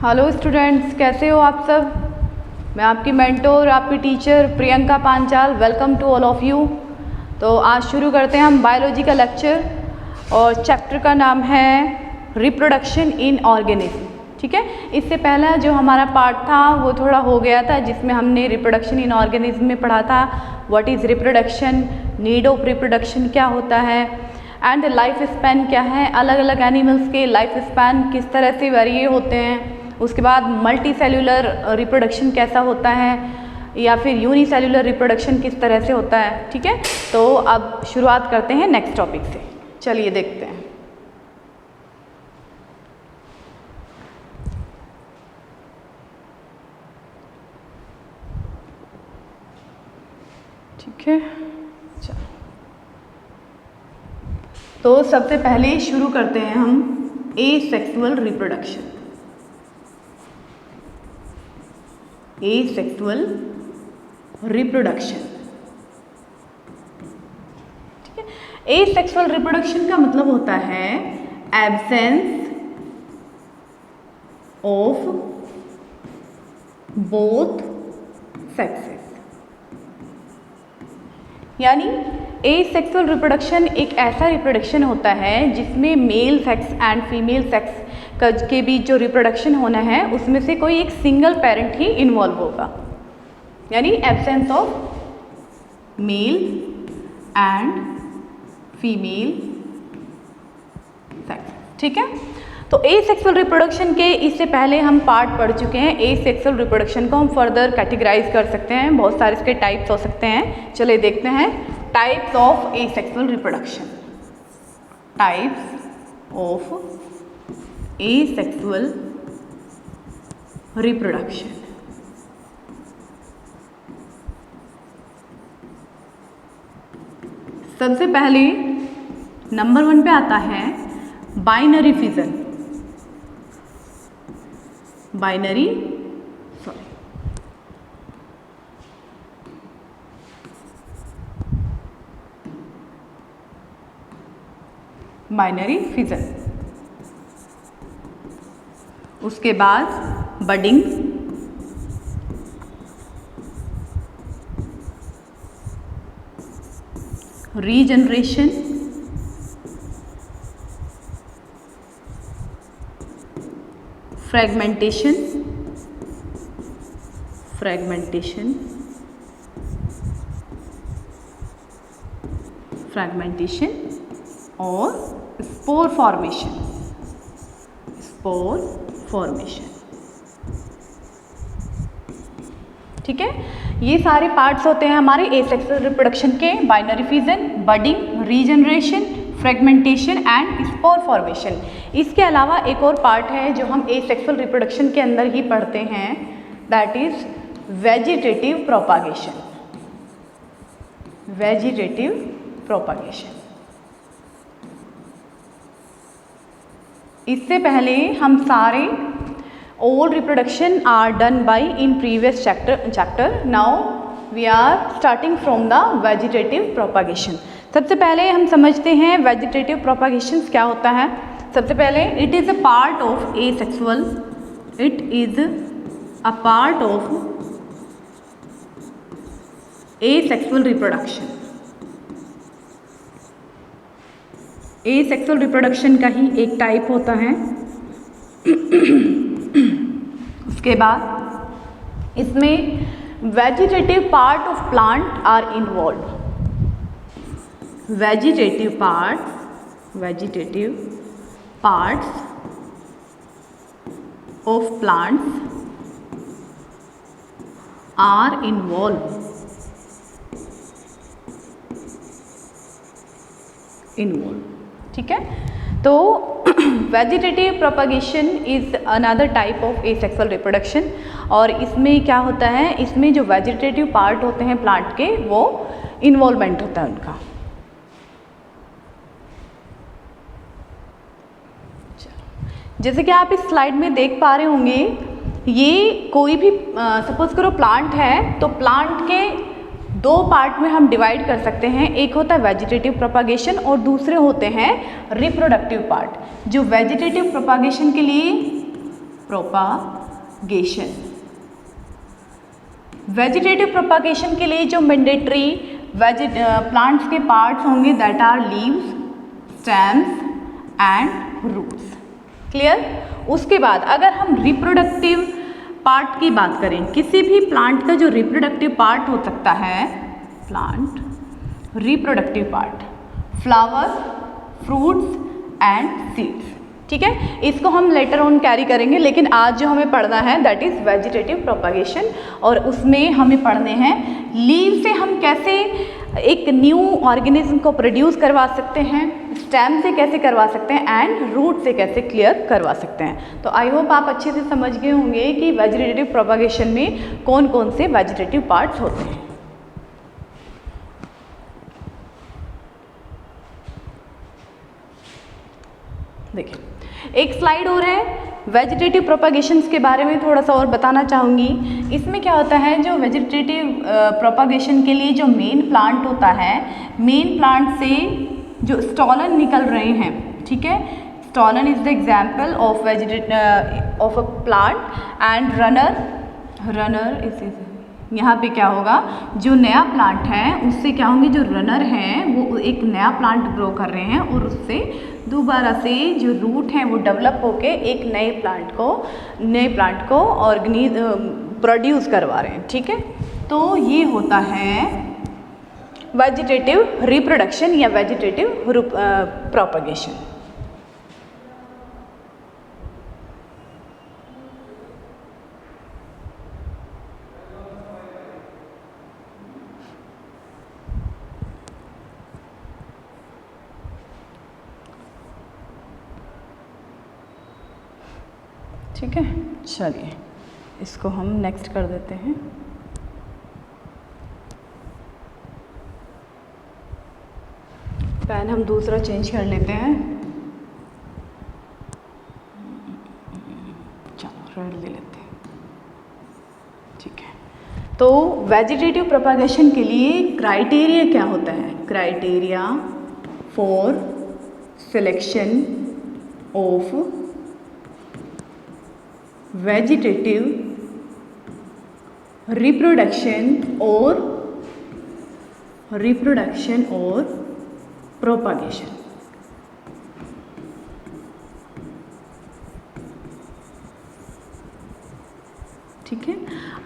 Hello students, कैसे हो आप सब। मैं आपकी मेंटोर, आपकी teacher Priyanka Panchal. Welcome to all of you. तो आज शुरू करते हैं हम बायोलॉजी का लेक्चर और चैप्टर का नाम है रिप्रोडक्शन इन ऑर्गेनिज्म। ठीक है, इससे पहला जो हमारा पार्ट था वो थोड़ा हो गया था, जिसमें हमने रिप्रोडक्शन इन ऑर्गेनिज्म में पढ़ा था what is reproduction, need of reproduction क्या होता है, एंड लाइफ स्पैन क्या है, अलग अलग एनिमल्स के लाइफ स्पैन किस तरह से वेरी होते हैं। उसके बाद मल्टी सेल्यूलर रिप्रोडक्शन कैसा होता है, या फिर यूनिसेल्यूलर रिप्रोडक्शन किस तरह से होता है। ठीक है, तो अब शुरुआत करते हैं नेक्स्ट टॉपिक से। चलिए देखते हैं। ठीक है, चलो तो सबसे पहले शुरू करते हैं हम एसेक्सुअल रिप्रोडक्शन। एसेक्सुअल रिप्रोडक्शन, ठीक है। एसेक्सुअल रिप्रोडक्शन का मतलब होता है एब्सेंस ऑफ बोथ सेक्सेस। यानी एसेक्सुअल रिप्रोडक्शन एक ऐसा रिप्रोडक्शन होता है जिसमें male sex and female sex के बीच जो रिप्रोडक्शन होना है उसमें से कोई एक सिंगल पेरेंट ही इन्वॉल्व होगा, यानी absence of male and female sex. ठीक है, तो एसेक्सुअल रिप्रोडक्शन के इससे पहले हम पार्ट पढ़ चुके हैं। एसेक्सुअल रिप्रोडक्शन को हम फर्दर कैटेगराइज कर सकते हैं, बहुत सारे इसके टाइप्स हो सकते हैं। चलिए देखते हैं types of asexual reproduction. Types of asexual reproduction. सबसे पहले नंबर 1 पे आता है बाइनरी फिजन। Binary fission. उसके बाद बडिंग, रीजनरेशन, फ्रेगमेंटेशन और स्पोर फॉर्मेशन। ठीक है, ये सारे पार्ट्स होते हैं हमारे एसेक्सुअल रिप्रोडक्शन के। Binary fission, budding, regeneration, fragmentation and spore formation. इसके अलावा एक और पार्ट है जो हम एसेक्सुअल रिप्रोडक्शन के अंदर ही पढ़ते हैं, दैट इज वेजिटेटिव प्रोपागेशन। इससे पहले हम सारे all reproduction are done by in previous chapter. Now we are starting from the vegetative propagation. सबसे पहले हम समझते हैं vegetative propagation क्या होता है। सबसे पहले it is a part of asexual reproduction. Asexual reproduction का ही एक टाइप होता है। उसके बाद इसमें vegetative part of plant are involve. Vegetative parts of plants are involve. ठीक है, तो vegetative propagation is another type of asexual reproduction. और इसमें क्या होता है, इसमें जो वेजिटेटिव पार्ट होते हैं प्लांट के वो इन्वॉल्वमेंट होता है उनका। जैसे कि आप इस स्लाइड में देख पा रहे होंगे, ये कोई भी सपोज करो प्लांट है, तो प्लांट के दो पार्ट में हम डिवाइड कर सकते हैं। एक होता है वेजिटेटिव प्रोपागेशन और दूसरे होते हैं रिप्रोडक्टिव पार्ट। जो वेजिटेटिव प्रोपागेशन के लिए प्रोपागेशन। वेजिटेटिव प्रोपागेशन के लिए जो मैंडेटरी प्लांट्स के पार्ट्स होंगे that are leaves, stems and roots. Clear? उसके बाद अगर हम रिप्रोडक्टिव पार्ट की बात करें, किसी भी प्लांट का जो रिप्रोडक्टिव पार्ट हो सकता है, plant reproductive part, flower, fruits and seeds. ठीक है, इसको हम लेटर ऑन कैरी करेंगे, लेकिन आज जो हमें पढ़ना है दैट इज़ वेजिटेटिव प्रोपागेशन, और उसमें हमें पढ़ने हैं लीव से हम कैसे एक न्यू ऑर्गेनिज्म को प्रोड्यूस करवा सकते हैं, स्टेम से कैसे करवा सकते हैं एंड रूट से कैसे क्लियर करवा सकते हैं। तो आई होप आप अच्छे से समझ गए होंगे कि वेजिटेटिव प्रोपागेशन में कौन कौन से वेजिटेटिव पार्ट्स होते हैं। देखिए, एक स्लाइड और है, वेजिटेटिव प्रोपागेशंस के बारे में थोड़ा सा और बताना चाहूँगी। इसमें क्या होता है, जो वेजिटेटिव प्रोपागेशन के लिए जो मेन प्लांट होता है, मेन प्लांट से जो स्टॉलन निकल रहे हैं, ठीक है, stolen is the example of of a plant and runner is यहाँ पे क्या होगा, जो नया प्लांट है उससे क्या होंगे, जो रनर हैं वो एक नया प्लांट ग्रो कर रहे हैं और उससे दोबारा से जो रूट हैं वो डेवलप होके एक नए प्लांट को प्रोड्यूस करवा रहे हैं। ठीक है, तो ये होता है वेजिटेटिव रिप्रोडक्शन या वेजिटेटिव प्रोपागेशन। ठीक है, चलिए इसको हम नेक्स्ट कर देते हैं। पेन हम दूसरा चेंज कर लेते हैं, चलो रेड ले लेते हैं। ठीक है, तो वेजिटेटिव प्रोपागेशन के लिए क्राइटेरिया क्या होता है, criteria for selection of vegetative reproduction और प्रोपागेशन। ठीक है,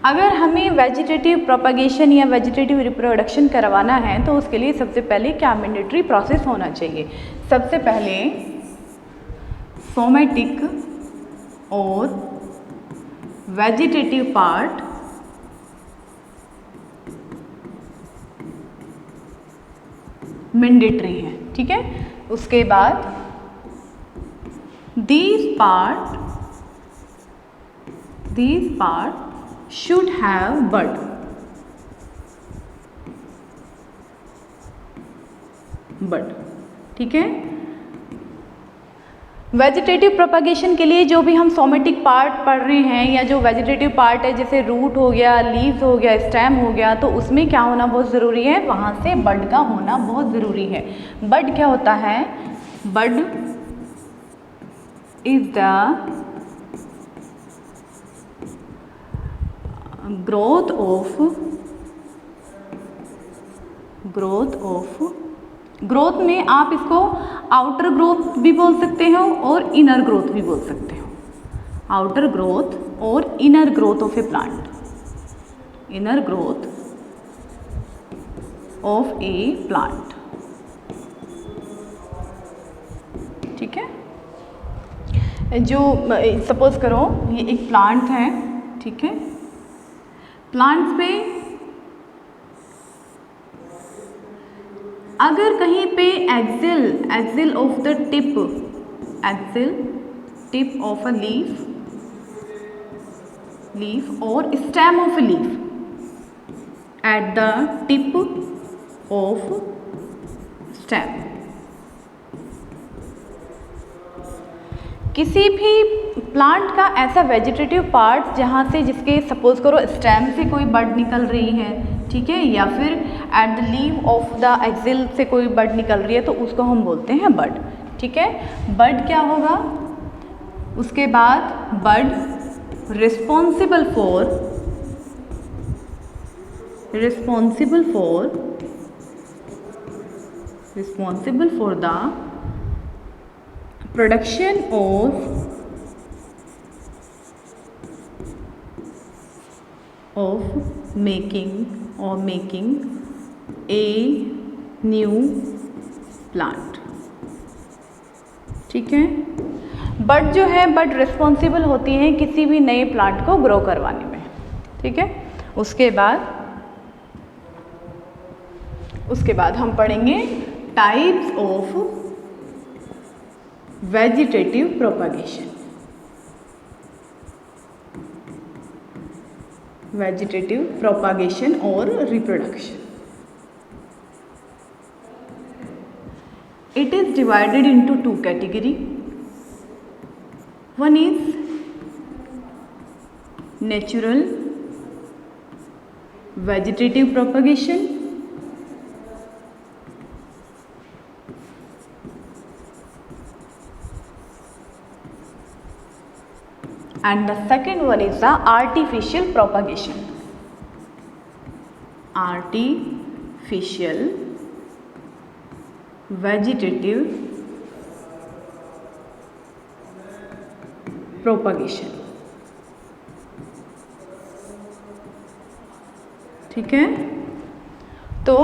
अगर हमें वेजिटेटिव प्रोपागेशन या वेजिटेटिव रिप्रोडक्शन करवाना है तो उसके लिए सबसे पहले क्या मैंडेटरी प्रोसेस होना चाहिए। सबसे पहले सोमेटिक और वेजिटेटिव पार्ट मैंडेटरी है। ठीक है, उसके बाद these part should have bud। ठीक है, वेजिटेटिव प्रोपागेशन के लिए जो भी हम सोमेटिक पार्ट पढ़ रहे हैं या जो वेजिटेटिव पार्ट है, जैसे रूट हो गया, लीव्स हो गया, स्टेम हो गया, तो उसमें क्या होना बहुत ज़रूरी है, वहाँ से बड का होना बहुत ज़रूरी है। बड क्या होता है, बड इज द ग्रोथ में आप इसको आउटर ग्रोथ भी बोल सकते हो और इनर ग्रोथ भी बोल सकते हो। आउटर ग्रोथ और inner growth of A plant, inner growth of A plant. ठीक है, जो सपोज करो ये एक प्लांट है, ठीक है, प्लांट्स पे अगर कहीं पे axil of the tip of a leaf और stem of a leaf at the tip of stem, किसी भी प्लांट का ऐसा वेजिटेटिव पार्ट जहाँ से जिसके सपोज करो स्टेम से कोई बड निकल रही है, ठीक है, या फिर at the leave of the axil से कोई बड निकल रही है, तो उसको हम बोलते हैं बड। ठीक है, बड क्या होगा, उसके बाद बड responsible for the production of making a new plant। ठीक है, बट जो है बट रिस्पॉन्सिबल होती हैं किसी भी नए प्लांट को ग्रो करवाने में। ठीक है, उसके बाद हम पढ़ेंगे types of vegetative propagation. Vegetative propagation और reproduction. It is divided into two categories. One is natural vegetative propagation and the second one is the artificial propagation. Artificial vegetative propagation। ठीक है, तो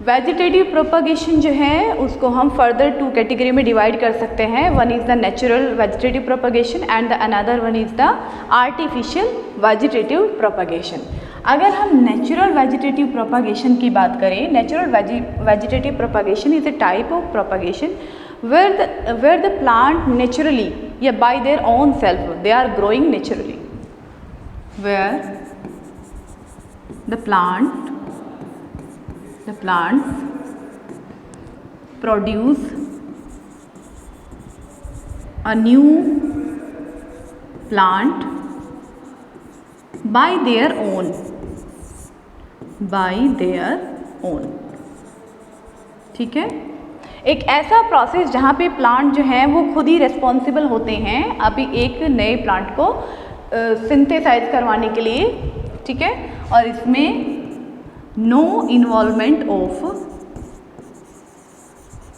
वेजिटेटिव प्रोपगेशन जो है उसको हम further two category में divide कर सकते हैं। One is the natural vegetative propagation and the another one is the artificial vegetative propagation. अगर हम नेचुरल वेजिटेटिव प्रोपगेशन की बात करें, natural vegetative propagation is a type of propagation where the plant naturally या by their own self they are growing naturally, where the plants produce a new plant by their own। ठीक है, एक ऐसा process जहाँ पे plant जो हैं वो खुद ही रिस्पॉन्सिबल होते हैं अभी एक नए प्लांट को सिंथेसाइज करवाने के लिए। ठीक है, और इसमें नो इन्वॉल्वमेंट ऑफ,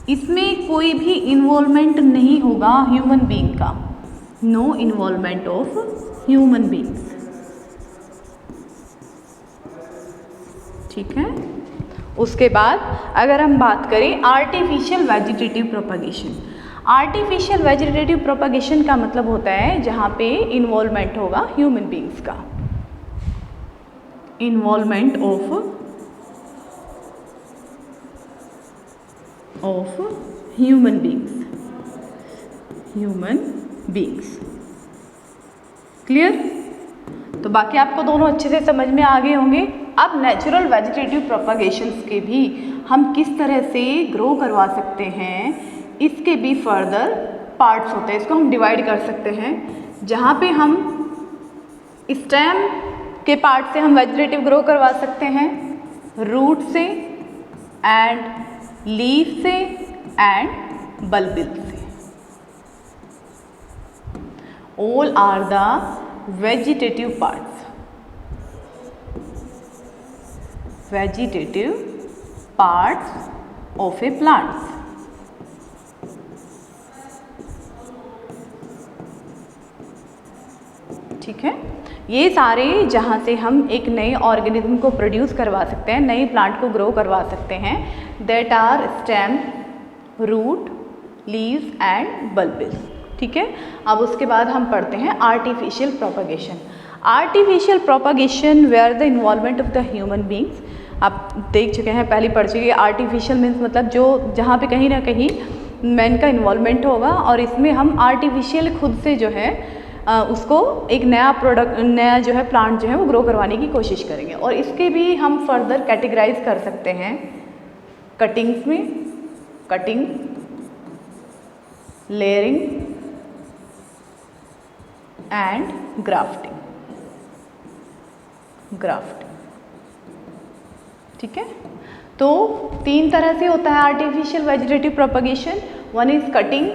इसमें कोई भी इन्वॉल्वमेंट नहीं होगा ह्यूमन बीइंग का। No involvement of human beings. ठीक है, उसके बाद अगर हम बात करें artificial vegetative propagation. Artificial vegetative propagation का मतलब होता है जहाँ पे इन्वॉल्वमेंट होगा ह्यूमन बीइंग्स का। Involvement of human beings. Clear? तो बाकी आपको दोनों अच्छे से समझ में आ गए होंगे। अब नेचुरल वेजिटेटिव प्रोपगेशंस के भी हम किस तरह से ग्रो करवा सकते हैं, इसके भी फर्दर पार्ट्स होते हैं। इसको हम डिवाइड कर सकते हैं, जहाँ पे हम स्टेम के पार्ट से हम वेजिटेटिव ग्रो करवा सकते हैं, रूट से एंड लीफ से एंड बल्बिल से। All are the vegetative parts, vegetative parts of a plants. ठीक है, ये सारे जहाँ से हम एक नए ऑर्गेनिज्म को प्रोड्यूस करवा सकते हैं, नए प्लांट को ग्रो करवा सकते हैं, that are stem, root, leaves and bulbils. ठीक है, अब उसके बाद हम पढ़ते हैं artificial propagation. Artificial propagation where the involvement of the human beings. आप देख चुके हैं, पहले पढ़ चुके हैं। आर्टिफिशियल मीन्स मतलब जो जहाँ पे कहीं ना कहीं मैन का इन्वॉल्वमेंट होगा, और इसमें हम आर्टिफिशियल खुद से जो है उसको एक नया जो है प्लांट जो है वो ग्रो करवाने की कोशिश करेंगे। और इसके भी हम फर्दर कैटेगराइज कर सकते हैं कटिंग्स में, कटिंग, लेयरिंग एंड ग्राफ्टिंग। ठीक है, तो तीन तरह से होता है artificial vegetative propagation. One is cutting,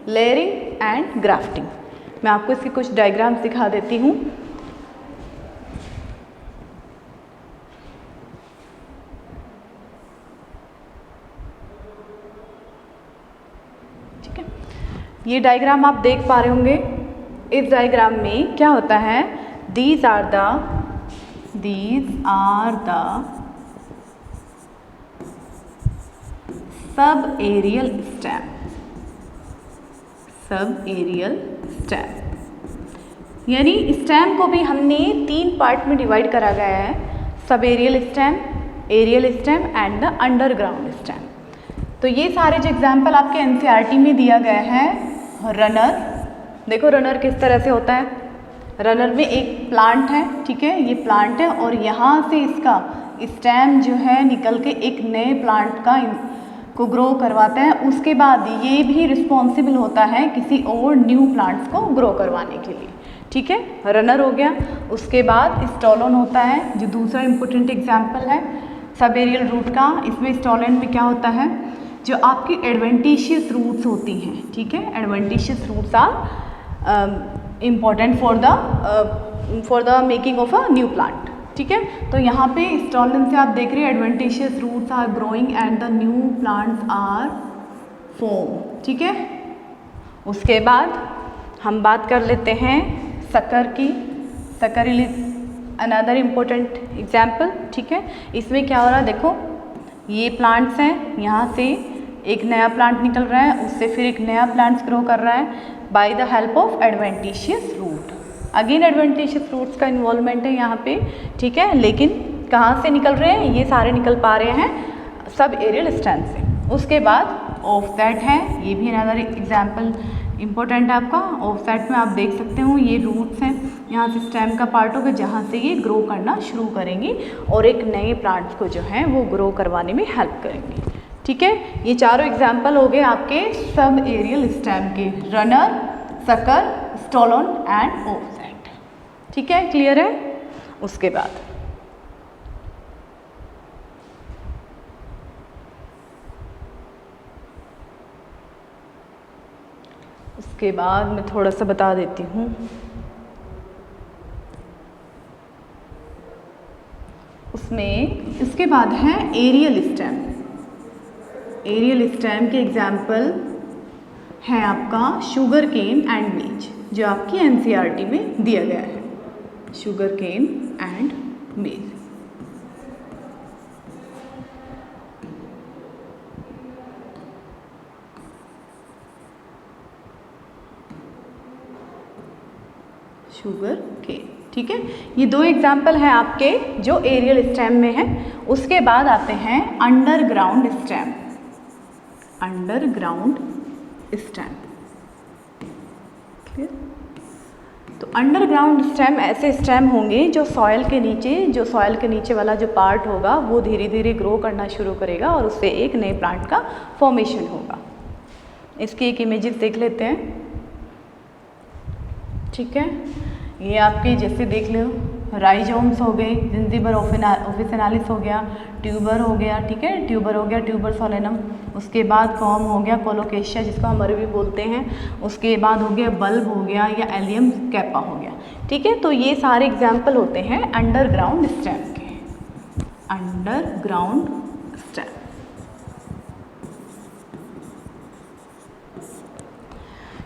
layering and grafting. मैं आपको इसके कुछ डायग्राम्स दिखा देती हूँ। ठीक है, ये डायग्राम आप देख पा रहे होंगे। इस डायग्राम में क्या होता है, these are the sub aerial stem. Sub aerial stem यानी स्टेम को भी हमने 3 पार्ट में डिवाइड करा गया है, sub aerial stem, aerial stem and the underground stem. तो ये सारे जो एग्जाम्पल आपके एनसीईआरटी में दिया गया है, रनर, देखो रनर किस तरह से होता है। रनर में एक प्लांट है, ठीक है, ये प्लांट है और यहाँ से इसका स्टेम जो है निकल के एक नए प्लांट को ग्रो करवाता है। उसके बाद ये भी रिस्पॉन्सिबल होता है किसी और न्यू प्लांट्स को ग्रो करवाने के लिए। ठीक है, रनर हो गया। उसके बाद स्टॉलन होता है जो दूसरा इम्पोर्टेंट एग्जाम्पल है सब एरियल रूट का। इसमें स्टॉलन में क्या होता है, जो आपकी एडवेंटिशियस रूट्स होती हैं, ठीक है, adventitious roots are important for the making of a new plant. ठीक है, तो यहाँ पे स्टॉलन से आप देख रहे हैं adventitious roots are growing and the new plants are form. ठीक है, उसके बाद हम बात कर लेते हैं सकर की। Sucker is another important example. ठीक है, इसमें क्या हो रहा है, देखो ये प्लांट्स हैं, यहाँ से एक नया प्लांट निकल रहा है, उससे फिर एक नया प्लांट्स ग्रो कर रहा है by the help of adventitious root. Again adventitious roots का इन्वॉल्वमेंट है यहाँ पे। ठीक है, लेकिन कहाँ से निकल रहे हैं, ये सारे निकल पा रहे हैं सब एरियल स्टेम से। उसके बाद ऑफसेट है, ये भी अनदर एग्जाम्पल इम्पोर्टेंट है आपका। ऑफसेट में आप देख सकते हो ये रूट्स हैं, यहाँ से स्टेम का पार्ट होगा जहाँ से ये ग्रो करना शुरू करेंगी और एक नए प्लांट्स को जो है वो ग्रो करवाने में हेल्प करेंगी। ठीक है, ये चारों एग्जाम्पल हो गए आपके सब एरियल स्टेम के, runner, sucker, stolen and offset. ठीक है, क्लियर है। उसके बाद मैं थोड़ा सा बता देती हूँ। इसके बाद है एरियल स्टेम। एरियल स्टेम के एग्जाम्पल है आपका शुगर केन एंड मेज, जो आपकी एनसीईआरटी में दिया गया है, sugar cane and maize. Sugar cane. ठीक है, ये 2 एग्जाम्पल हैं आपके जो एरियल स्टेम में है। उसके बाद आते हैं underground stem. Underground stem, clear. तो अंडरग्राउंड स्टेम ऐसे स्टेम होंगे जो सॉइल के नीचे वाला जो पार्ट होगा वो धीरे धीरे ग्रो करना शुरू करेगा और उससे एक नए प्लांट का फॉर्मेशन होगा। इसकी एक इमेजेस देख लेते हैं। ठीक है, ये आपके जैसे देख लो राइजोम्स हो गए, जिंजिबर ऑफिसिनालिस हो गया, ट्यूबर हो गया। ठीक है, ट्यूबर हो गया, ट्यूबर सोलेनम। उसके बाद कॉम हो गया, कोलोकेशिया जिसको हम अरबी बोलते हैं। उसके बाद हो गया बल्ब हो गया या एलियम कैपा हो गया। ठीक है, तो ये सारे एग्जाम्पल होते हैं अंडरग्राउंड स्टेम के। अंडरग्राउंड स्टेम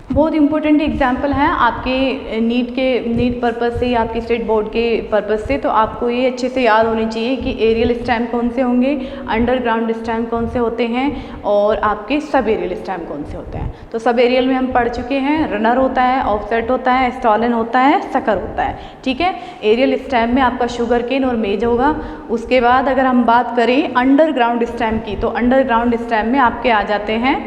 बहुत इंपॉर्टेंट एग्जाम्पल हैं आपके नीट पर्पस से या आपके स्टेट बोर्ड के पर्पस से। तो आपको ये अच्छे से याद होनी चाहिए कि एरियल स्टेम कौन से होंगे, अंडरग्राउंड स्टेम कौन से होते हैं और आपके सब एरियल स्टेम कौन से होते हैं। तो सब एरियल में हम पढ़ चुके हैं, रनर होता है, ऑफसेट होता है, स्टॉलन होता है, सकर होता है। ठीक है, एरियल स्टेम में आपका शुगर केन और मेज होगा। उसके बाद अगर हम बात करें अंडरग्राउंड स्टेम की, तो अंडरग्राउंड स्टेम में आपके आ जाते हैं,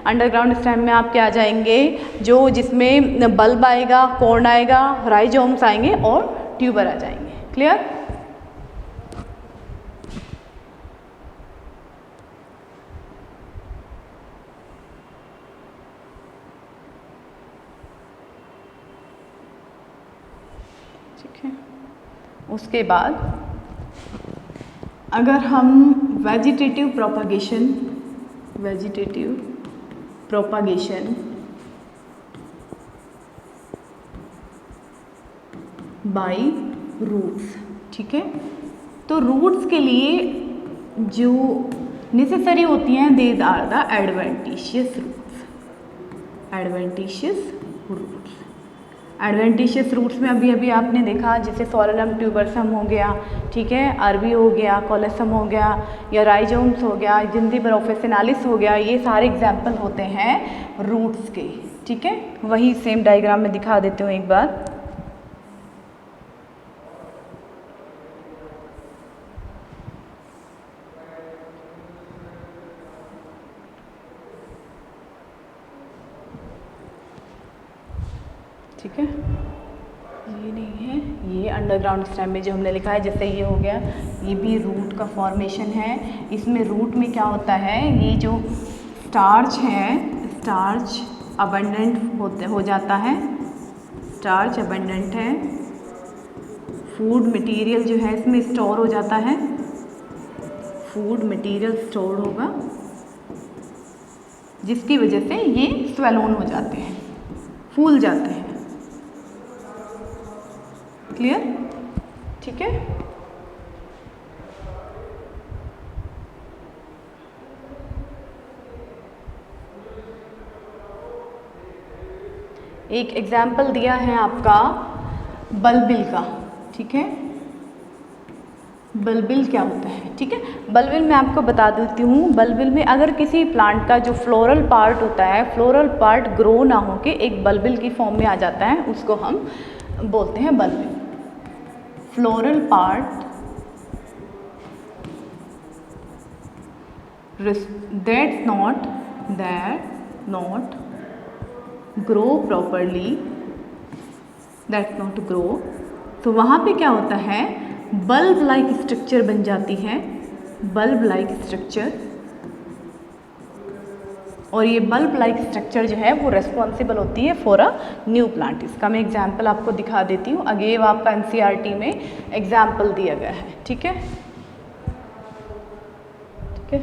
अंडरग्राउंड स्टेम में आपके आ जाएंगे जो जिसमें बल्ब आएगा, कॉर्न आएगा, राइजोम्स आएंगे और ट्यूबर आ जाएंगे। क्लियर। ठीक है, उसके बाद अगर हम वेजिटेटिव प्रोपागेशन बाई रूट्स। ठीक है, तो रूट्स के लिए जो नेसेसरी होती हैं these are the adventitious roots. Adventitious roots, adventitious roots में अभी अभी आपने देखा जैसे सोलरम ट्यूबरसम हो गया, ठीक है, अरबी हो गया, कोलेसम हो गया, या राइजोम्स हो गया, जिंजिबर ऑफिसिनालिस हो गया, ये सारे एग्जाम्पल होते हैं रूट्स के। ठीक है, वही सेम डायग्राम में दिखा देती हूँ एक बार। ठीक है, ये नहीं है, ये अंडरग्राउंड स्टेम में जो हमने लिखा है, जैसे ये हो गया, ये भी रूट का फॉर्मेशन है। इसमें रूट में क्या होता है, ये जो स्टार्च है, स्टार्च अबंडेंट हो जाता है, स्टार्च अबंडेंट है, फूड मटेरियल जो है इसमें स्टोर हो जाता है, फूड मटेरियल स्टोर होगा, जिसकी वजह से ये स्वेलोन हो जाते हैं, फूल जाते हैं। क्लियर? ठीक है, एक एग्जाम्पल दिया है आपका बल्बिल का। ठीक है, बल्बिल क्या होता है? ठीक है, बल्बिल मैं आपको बता देती हूँ। बल्बिल में अगर किसी प्लांट का जो फ्लोरल पार्ट होता है, फ्लोरल पार्ट ग्रो ना होके एक बल्बिल की फॉर्म में आ जाता है, उसको हम बोलते हैं bulbil. Floral part that not grow properly, that not grow, तो वहाँ पे क्या होता है, बल्ब लाइक स्ट्रक्चर बन जाती है, बल्ब लाइक स्ट्रक्चर। और ये बल्ब लाइक स्ट्रक्चर जो है वो रेस्पॉन्सिबल होती है फॉर अ न्यू प्लांट। इसका मैं एग्जाम्पल आपको दिखा देती हूँ। अगेव आपका एनसीईआरटी में एग्जाम्पल दिया गया है। ठीक है, ठीक है,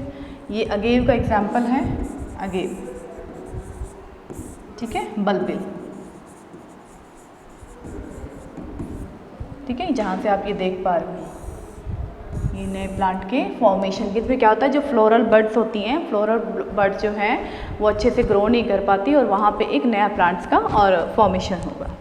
ये अगेव का एग्जाम्पल है, अगेव। ठीक है, बल्बिल। ठीक है, जहाँ से आप ये देख पा रहे हो, ये नए प्लांट के फॉर्मेशन के, इसमें क्या होता है, जो फ्लोरल बड्स होती हैं, फ्लोरल बड्स जो हैं वो अच्छे से ग्रो नहीं कर पाती और वहाँ पे एक नया प्लांट्स का और फॉर्मेशन होगा।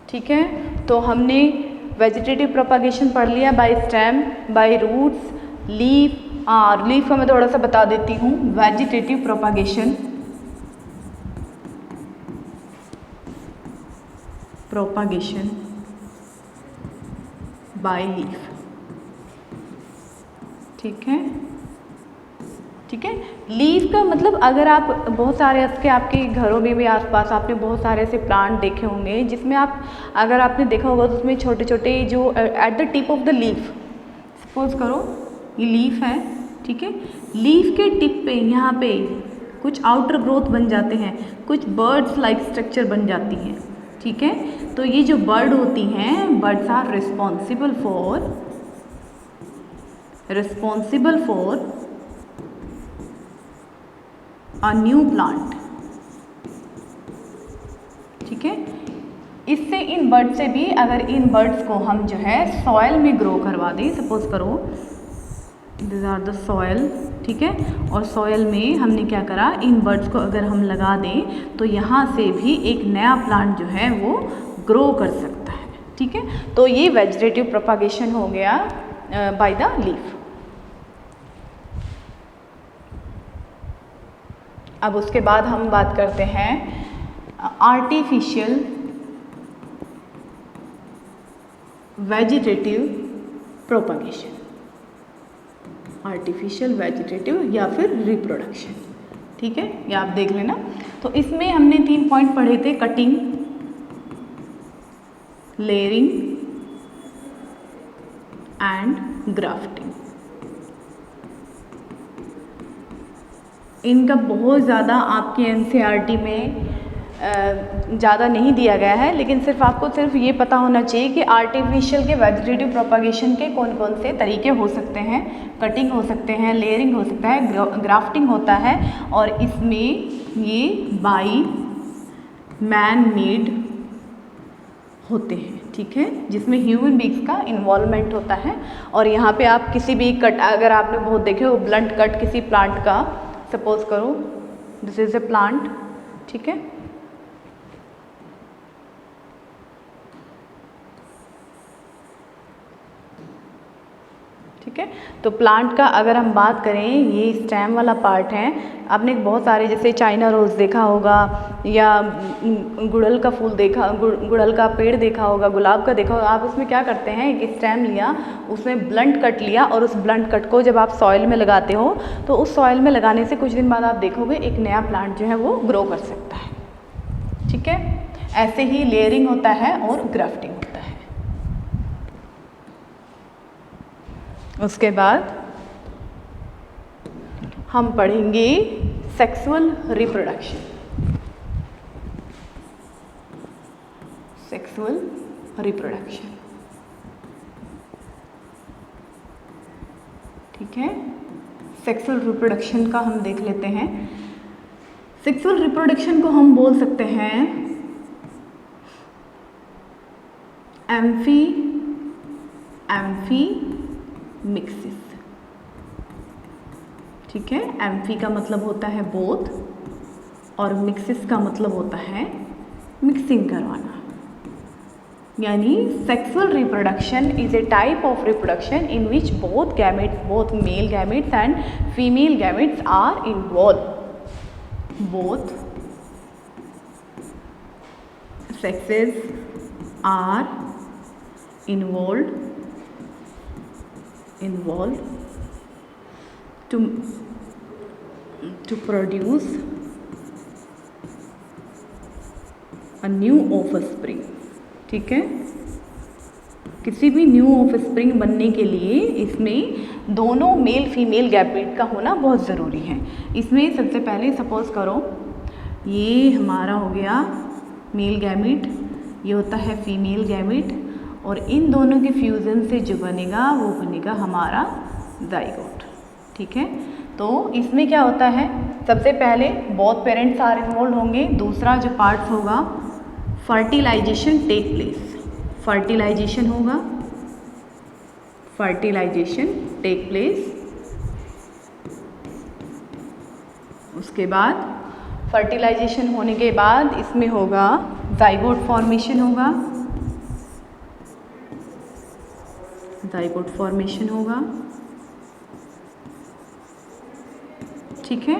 ठीक है, तो हमने वेजिटेटिव प्रोपागेशन पढ़ लिया, by stem, by roots, leaf. Leaf का मैं थोड़ा सा बता देती हूँ। Vegetative propagation, propagation by leaf. ठीक है, ठीक है, लीफ का मतलब अगर आप बहुत सारे इसके आपके घरों में भी आसपास आपने बहुत सारे ऐसे प्लांट देखे होंगे जिसमें आप, अगर आपने देखा होगा तो उसमें छोटे छोटे जो eight the tip of the leaf, suppose करो ये लीफ है, ठीक है, लीफ के टिप पे यहाँ पे कुछ आउटर ग्रोथ बन जाते हैं, कुछ बर्ड्स लाइक स्ट्रक्चर बन जाती हैं। ठीक है, तो ये जो बर्ड होती हैं, buds are responsible for a new plant. ठीक है, इससे इन बर्ड से भी, अगर इन बर्ड्स को हम जो है सॉयल में ग्रो करवा दें, सपोज करो दिस आर द सॉयल, ठीक है, और सॉयल में हमने क्या करा, इन बर्ड्स को अगर हम लगा दें तो यहाँ से भी एक नया प्लांट जो है वो ग्रो कर सकता है। ठीक है, तो ये वेजिटेटिव प्रोपागेशन हो गया बाय द लीफ। अब उसके बाद हम बात करते हैं artificial vegetative propagation, artificial vegetative या फिर रिप्रोडक्शन। ठीक है, ये आप देख लेना। तो इसमें हमने 3 पॉइंट पढ़े थे, कटिंग, लेयरिंग एंड ग्राफ्टिंग। इनका बहुत ज़्यादा आपके एनसीईआरटी में ज़्यादा नहीं दिया गया है, लेकिन सिर्फ आपको सिर्फ ये पता होना चाहिए कि आर्टिफिशियल के वेजिटेटिव प्रोपागेशन के कौन कौन से तरीके हो सकते हैं। कटिंग हो सकते हैं, लेयरिंग हो सकता है, ग्राफ्टिंग होता है, और इसमें ये बाई मैन मेड होते हैं, ठीक है, जिसमें ह्यूमन बींग्स का इन्वॉल्वमेंट होता है। और यहाँ पे आप किसी भी कट, अगर आपने बहुत देखे हो ब्लंट कट किसी प्लांट का, सपोज करो दिस इज ए प्लांट, ठीक है, ठीक है, तो प्लांट का अगर हम बात करें, ये स्टेम वाला पार्ट है। आपने बहुत सारे जैसे चाइना रोज देखा होगा, या गुड़हल का फूल देखा, गुड़हल का पेड़ देखा होगा, गुलाब का देखा होगा। आप उसमें क्या करते हैं, एक स्टेम लिया, उसमें ब्लंट कट लिया, और उस ब्लंट कट को जब आप सॉइल में लगाते हो तो उस सॉइल में लगाने से कुछ दिन बाद आप देखोगे एक नया प्लांट जो है वो ग्रो कर सकता है, ठीक है। ऐसे ही लेयरिंग होता है और ग्राफ्टिंग होता है। उसके बाद हम पढ़ेंगे सेक्सुअल रिप्रोडक्शन। सेक्सुअल रिप्रोडक्शन, ठीक है। सेक्सुअल रिप्रोडक्शन का हम देख लेते हैं। सेक्सुअल रिप्रोडक्शन को हम बोल सकते हैं एम्फी मिक्सिस, ठीक है। एम्फी का मतलब होता है बोथ, और मिक्सिस का मतलब होता है मिक्सिंग करवाना। यानी sexual reproduction is a type of reproduction in which both gametes, both male gametes and female gametes are involve. Both sexes are involved to produce a new offspring, ठीक है। किसी भी न्यू ऑफस्प्रिंग बनने के लिए इसमें दोनों मेल फीमेल गैमेट का होना बहुत ज़रूरी है। इसमें सबसे पहले सपोज करो ये हमारा हो गया मेल गैमेट, ये होता है फीमेल गैमेट, और इन दोनों के फ्यूज़न से जो बनेगा वो बनेगा हमारा जाइगोट, ठीक है। तो इसमें क्या होता है, सबसे पहले बोथ पेरेंट्स आर इन्वॉल्व होंगे। दूसरा जो पार्ट होगा फर्टिलाइजेशन टेक प्लेस, फर्टिलाइजेशन होगा, फर्टिलाइजेशन टेक प्लेस। उसके बाद फर्टिलाइजेशन होने के बाद इसमें होगा जाइगोट फॉर्मेशन होगा, जाइगोट फॉर्मेशन होगा, ठीक है।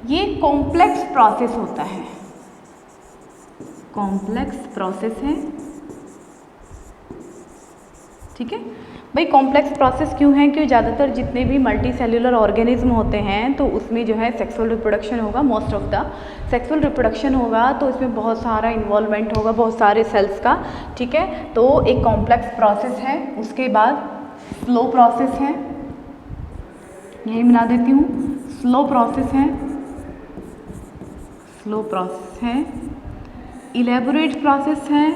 ये कॉम्प्लेक्स प्रोसेस होता है, कॉम्प्लेक्स प्रोसेस है, ठीक है भाई। कॉम्प्लेक्स प्रोसेस क्यों है, क्योंकि ज़्यादातर जितने भी मल्टी सेल्यूलर ऑर्गेनिज्म होते हैं तो उसमें जो है सेक्सुअल रिप्रोडक्शन होगा, most of the sexual reproduction होगा, तो इसमें बहुत सारा इन्वॉल्वमेंट होगा, बहुत सारे सेल्स का, ठीक है। तो एक कॉम्प्लेक्स प्रोसेस है। उसके बाद स्लो प्रोसेस है, यही मिला देती हूँ, स्लो प्रोसेस है, स्लो प्रोसेस है। इलेबोरेट प्रोसेस है,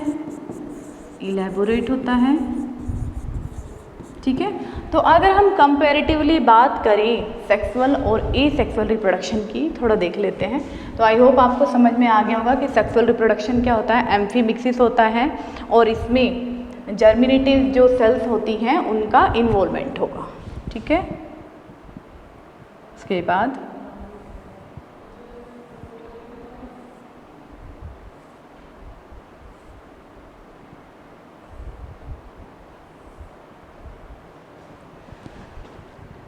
इलेबोरेट होता है, ठीक है। तो अगर हम कंपैरेटिवली बात करें सेक्सुअल और एसेक्सुअल रिप्रोडक्शन की, थोड़ा देख लेते हैं। तो आई होप आपको समझ में आ गया होगा कि सेक्सुअल रिप्रोडक्शन क्या होता है। एम्फी मिक्सिस होता है और इसमें जर्मिनेटिव जो सेल्स होती हैं उनका इन्वॉल्वमेंट होगा, ठीक है। उसके बाद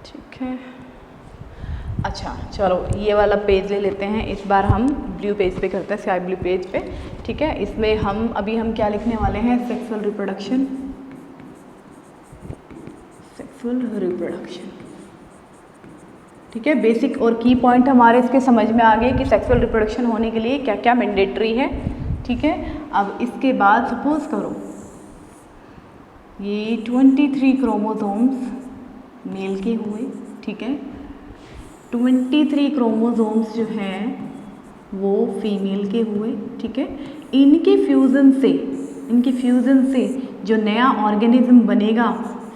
ठीक है, अच्छा चलो ये वाला पेज ले लेते हैं। इस बार हम ब्लू पेज पे करते हैं, स्काई ब्लू पेज पे, ठीक है। इसमें हम क्या लिखने वाले हैं, सेक्सुअल रिप्रोडक्शन, सेक्सुअल रिप्रोडक्शन, ठीक है। बेसिक और की पॉइंट हमारे इसके समझ में आ गए कि सेक्सुअल रिप्रोडक्शन होने के लिए क्या क्या मैंडेटरी है, ठीक है। अब इसके बाद सपोज करो ये 23 क्रोमोसोम्स मेल के हुए, ठीक है। 23 क्रोमोसोम्स जो हैं वो फीमेल के हुए, ठीक है। इनके फ्यूज़न से जो नया ऑर्गेनिज्म बनेगा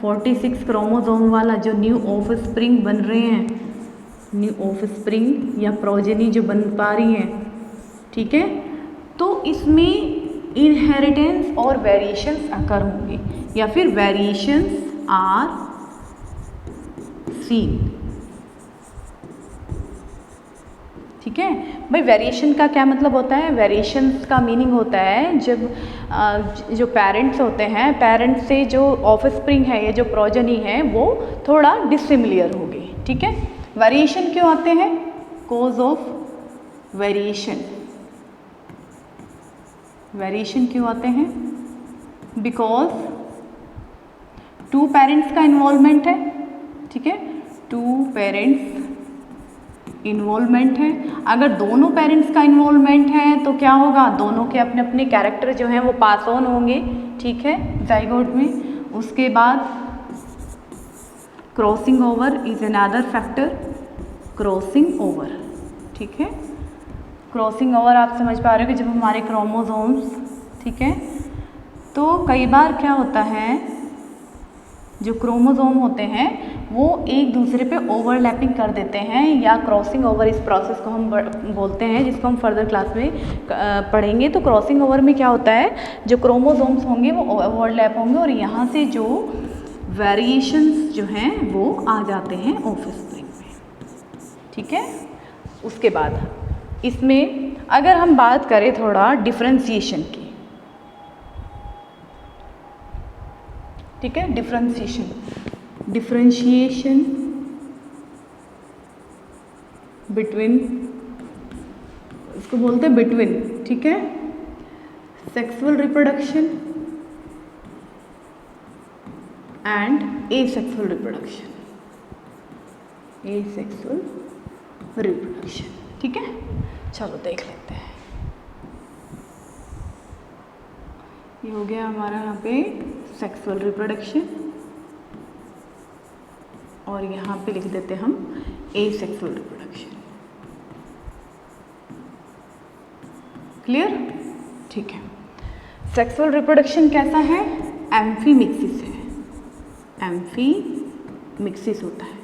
46 क्रोमोसोम वाला, जो न्यू ऑफस्प्रिंग बन रहे हैं, न्यू ऑफस्प्रिंग या प्रोजेनी जो बन पा रही हैं, ठीक है, तो इसमें इनहेरिटेंस और वेरिएशंस अकर होंगे या फिर वेरिएशंस आर सीन, ठीक है। भाई वेरिएशन का क्या मतलब होता है? वेरिएशंस का मीनिंग होता है जब जो पेरेंट्स होते हैं, पेरेंट्स से जो ऑफस्प्रिंग है या जो प्रोजेनी है वो थोड़ा डिसिमिलर होगी, ठीक है। वेरिएशन क्यों आते हैं? कॉज ऑफ वेरिएशन, वेरिएशन क्यों आते हैं? बिकॉज टू पेरेंट्स का इन्वॉल्वमेंट है, ठीक है, टू पेरेंट्स इन्वॉल्वमेंट है। अगर दोनों पेरेंट्स का इन्वॉल्वमेंट है तो क्या होगा? दोनों के अपने अपने कैरेक्टर जो हैं वो पास ऑन होंगे, ठीक है, जाइगोट में। उसके बाद crossing over is another factor, crossing over, ठीक है। क्रॉसिंग ओवर आप समझ पा रहे हो कि जब हमारे क्रोमोसोम्स, ठीक है, तो कई बार क्या होता है, जो क्रोमोसोम होते हैं वो एक दूसरे पे ओवरलैपिंग कर देते हैं, या क्रॉसिंग ओवर इस प्रोसेस को हम बोलते हैं, जिसको हम फर्दर क्लास में पढ़ेंगे। तो क्रॉसिंग ओवर में क्या होता है, जो क्रोमोसोम्स होंगे वो ओवरलैप होंगे और यहाँ से जो वेरिएशंस जो हैं वो आ जाते हैं ऑफस्प्रिंग में, ठीक है। उसके बाद इसमें अगर हम बात करें थोड़ा डिफरेंशिएशन की, ठीक है, डिफरेंशिएशन बिटवीन, इसको बोलते हैं बिटवीन, ठीक है, sexual reproduction and asexual reproduction, asexual reproduction, ठीक है। चलो देख लेते हैं। ये हो गया हमारा यहाँ पे सेक्सुअल रिप्रोडक्शन, और यहाँ पे लिख देते हम एसेक्सुअल रिप्रोडक्शन। क्लियर? ठीक है। सेक्सुअल रिप्रोडक्शन कैसा है? एम्फीमिक्सिस है, एम्फीमिक्सिस होता है,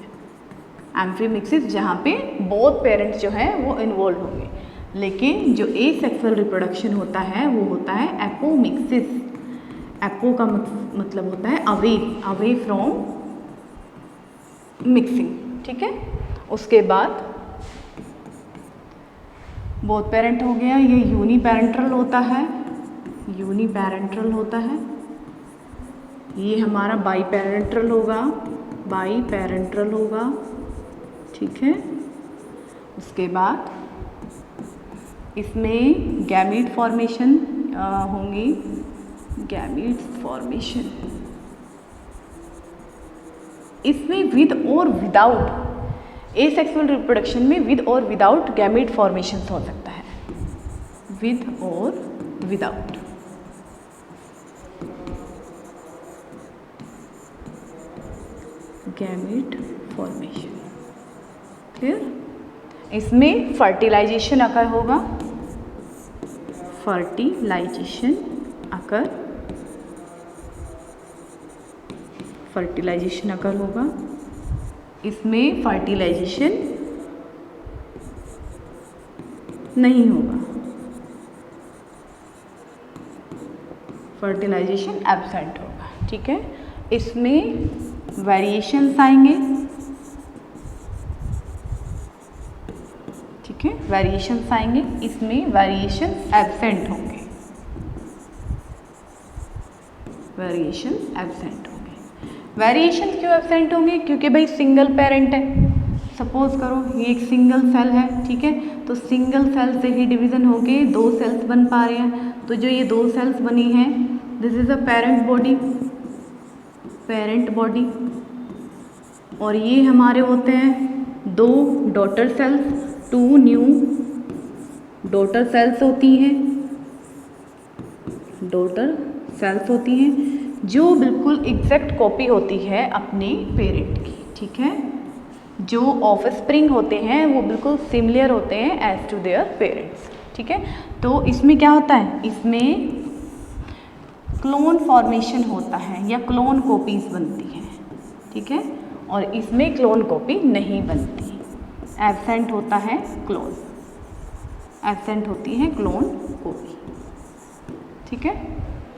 एम्फीमिक्सिस जहाँ पे बोथ पेरेंट्स जो हैं वो इन्वॉल्व होंगे। लेकिन जो एसेक्सुअल रिप्रोडक्शन होता है वो होता है एपोमिक्सिस। एपो का मतलब होता है अवे फ्रॉम मिक्सिंग, ठीक है। उसके बाद बोथ पेरेंट हो गया, ये यूनिपेरेंटल होता है, यूनिपेरेंटल होता है। ये हमारा बाईपेरेंटल होगा, बाईपेरेंटल होगा, ठीक है। उसके बाद इसमें गैमीट फॉर्मेशन होंगी, गैमीट फॉर्मेशन। इसमें विद और विदाउट, एसेक्सुअल रिप्रोडक्शन में विद और विदाउट गैमीट फॉर्मेशन हो सकता है, विद और विदाउट। Gamete formation, clear. इसमें फर्टिलाइजेशन अकर होगा, फर्टिलाइजेशन अकर, फर्टिलाइजेशन अकर होगा। इसमें फर्टिलाइजेशन नहीं होगा, फर्टिलाइजेशन एब्सेंट होगा, ठीक है। इसमें वेरिएशंस आएंगे, ठीक है, वेरिएशंस आएंगे। इसमें वेरिएशन एब्सेंट होंगे, वेरिएशन एब्सेंट होंगे। वेरिएशन क्यों एब्सेंट होंगे? क्योंकि भाई सिंगल पेरेंट है। सपोज करो ये एक सिंगल सेल है, ठीक है, तो सिंगल सेल से ही डिवीज़न होके दो सेल्स बन पा रहे हैं। तो जो ये दो सेल्स बनी हैं, this is a parent body, parent body, और ये हमारे होते हैं दो daughter cells, two new daughter cells होती हैं, डॉटर सेल्स होती हैं जो बिल्कुल एग्जैक्ट कॉपी होती है अपने पेरेंट की, ठीक है। जो ऑफस्प्रिंग होते हैं वो बिल्कुल सिमिलर होते हैं एज टू देयर पेरेंट्स, ठीक है। तो इसमें क्या होता है, इसमें क्लोन फॉर्मेशन होता है या क्लोन कॉपीज बनती है, ठीक है, और इसमें क्लोन कॉपी नहीं बनती, एब्सेंट होता है क्लोन, एब्सेंट होती है क्लोन कॉपी, ठीक है।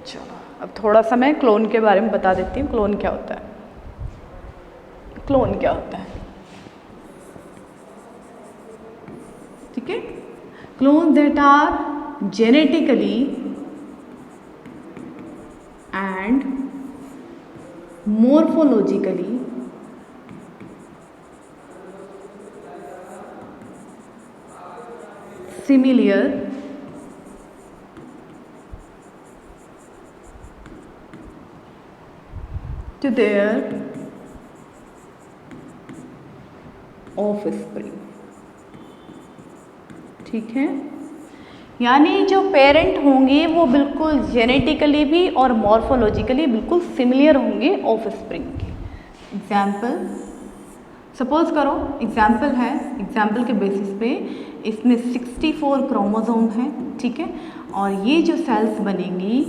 चलो अब थोड़ा सा मैं क्लोन के बारे में बता देती हूँ, क्लोन क्या होता है। क्लोन क्या होता है, ठीक है, clone that are genetically and morphologically similar to their offspring, ठीक है। यानी जो पेरेंट होंगे वो बिल्कुल जेनेटिकली भी और मॉर्फोलॉजिकली बिल्कुल सिमिलर होंगे ऑफस्प्रिंग के। एग्जाम्पल सपोज करो, एग्जाम्पल है, एग्जाम्पल के बेसिस पे इसमें 64 क्रोमोसोम है, ठीक है, और ये जो सेल्स बनेंगी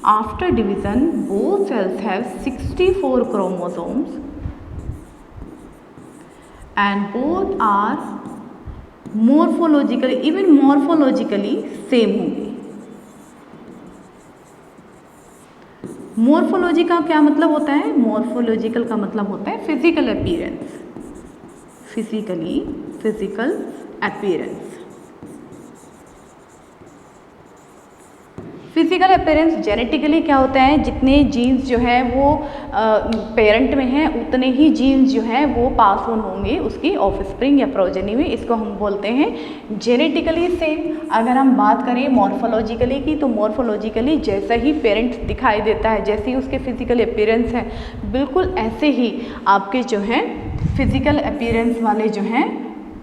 after division both cells have 64 chromosomes and both are morphologically, even morphologically same होंगे। मॉर्फोलॉजी का क्या मतलब होता है, मॉर्फोलॉजिकल का मतलब होता है physical appearance, physical appearance. Physical appearance genetically क्या होता है, जितने जीन्स जो है वो पेरेंट में हैं उतने ही जीन्स जो हैं वो पास ऑन होंगे उसकी ऑफस्प्रिंग या प्रोजेनी में, इसको हम बोलते हैं जेनेटिकली सेम। अगर हम बात करें मॉर्फोलॉजिकली की, तो मॉर्फोलॉजिकली जैसा ही पेरेंट दिखाई देता है, जैसे ही उसके फिजिकल अपीयरेंस है, बिल्कुल ऐसे ही आपके जो हैं फिजिकल अपीयरेंस वाले जो हैं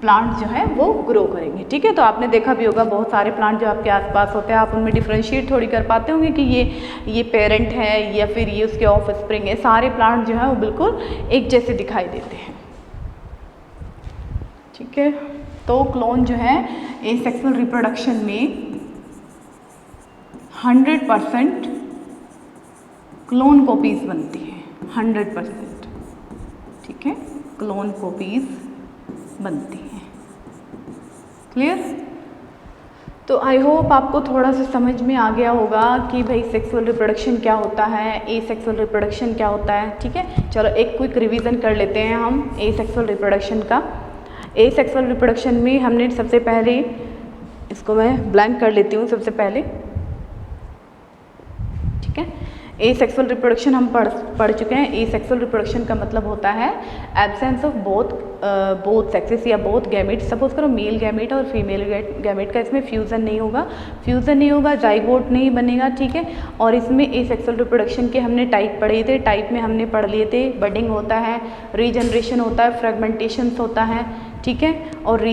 प्लांट जो है वो ग्रो करेंगे, ठीक है। तो आपने देखा भी होगा बहुत सारे प्लांट जो आपके आसपास होते हैं, आप उनमें डिफ्रेंशिएट थोड़ी कर पाते होंगे कि ये पेरेंट है या फिर ये उसके ऑफस्प्रिंग है। सारे प्लांट जो है वो बिल्कुल एक जैसे दिखाई देते हैं, ठीक है। तो क्लोन जो है एसेक्सुअल रिप्रोडक्शन में 100% क्लोन कॉपीज बनती हैं, 100%, ठीक है, क्लोन कॉपीज बनती हैं। क्लियर? तो आई होप आपको थोड़ा सा समझ में आ गया होगा कि भाई सेक्सुअल रिप्रोडक्शन क्या होता है, एसेक्सुअल रिप्रोडक्शन क्या होता है, ठीक है। चलो एक क्विक रिवीजन कर लेते हैं हम एसेक्सुअल रिप्रोडक्शन का। एसेक्सुअल रिप्रोडक्शन में हमने सबसे पहले, इसको मैं ब्लैंक कर लेती हूँ सबसे पहले, ठीक है। एसेक्सुअल रिप्रोडक्शन हम पढ़ चुके हैं। एसेक्सुअल रिप्रोडक्शन का मतलब होता है एब्सेंस ऑफ बोथ सेक्सेस या बोथ गैमेट। सपोज करो मेल गैमेट और फीमेल गैमेट का इसमें फ्यूज़न नहीं होगा, जाइगोट नहीं बनेगा, ठीक है। और इसमें एसेक्सुअल रिप्रोडक्शन के हमने टाइप पढ़े थे, टाइप में हमने पढ़ लिए थे बडिंग होता है, रीजनरेशन होता है, फ्रेगमेंटेशन होता है, ठीक है। और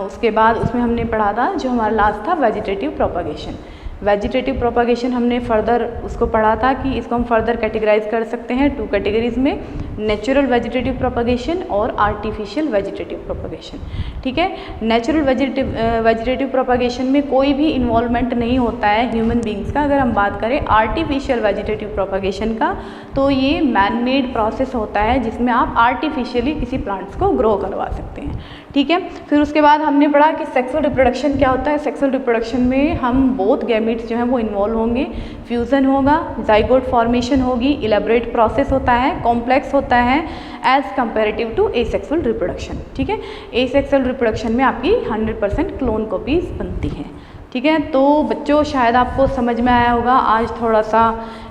उसके बाद उसमें हमने पढ़ा था जो हमारा लास्ट था वेजिटेटिव प्रोपागेशन। वेजिटेटिव प्रोपागेशन हमने फर्दर उसको पढ़ा था कि इसको हम फर्दर कैटेगराइज कर सकते हैं 2 कैटेगरीज में, नेचुरल वेजिटेटिव प्रोपागेशन और आर्टिफिशियल वेजिटेटिव प्रोपागेशन, ठीक है। नेचुरल वेजिटेटिव प्रोपागेशन में कोई भी इन्वॉल्वमेंट नहीं होता है ह्यूमन बींग्स का। अगर हम बात करें आर्टिफिशियल वेजिटेटिव प्रोपागेशन का, तो ये मैन मेड प्रोसेस होता है जिसमें आप आर्टिफिशियली किसी प्लांट्स को ग्रो करवा सकते हैं, ठीक है। फिर उसके बाद हमने पढ़ा कि सेक्सुअल रिप्रोडक्शन क्या होता है। सेक्सुअल रिप्रोडक्शन में हम बोथ गैमेट्स जो हैं वो इन्वॉल्व होंगे, फ्यूज़न होगा, जाइगोट फॉर्मेशन होगी, इलेबोरेट प्रोसेस होता है, कॉम्प्लेक्स होता है as comparative to asexual reproduction, ठीक है। एसेक्सुअल रिप्रोडक्शन में आपकी 100% क्लोन कॉपीज बनती हैं, ठीक है। तो बच्चों शायद आपको समझ में आया होगा, आज थोड़ा सा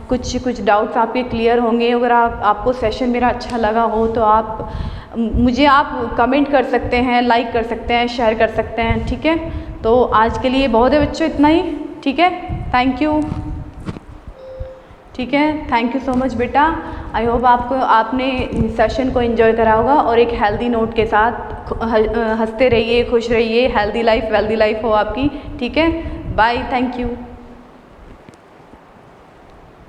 कुछ डाउट्स आपके क्लियर होंगे। अगर आपको सेशन मेरा अच्छा लगा हो तो आप मुझे कमेंट कर सकते हैं, लाइक कर सकते हैं, शेयर कर सकते हैं, ठीक है। तो आज के लिए बहुत है बच्चों, इतना ही, ठीक है। थैंक यू, ठीक है। थैंक यू सो मच बेटा। आई होप आपने सेशन को एंजॉय करा होगा और एक हेल्दी नोट के साथ हंसते रहिए, खुश रहिए, हेल्दी लाइफ वेल्दी लाइफ हो आपकी, ठीक है। Bye, thank you.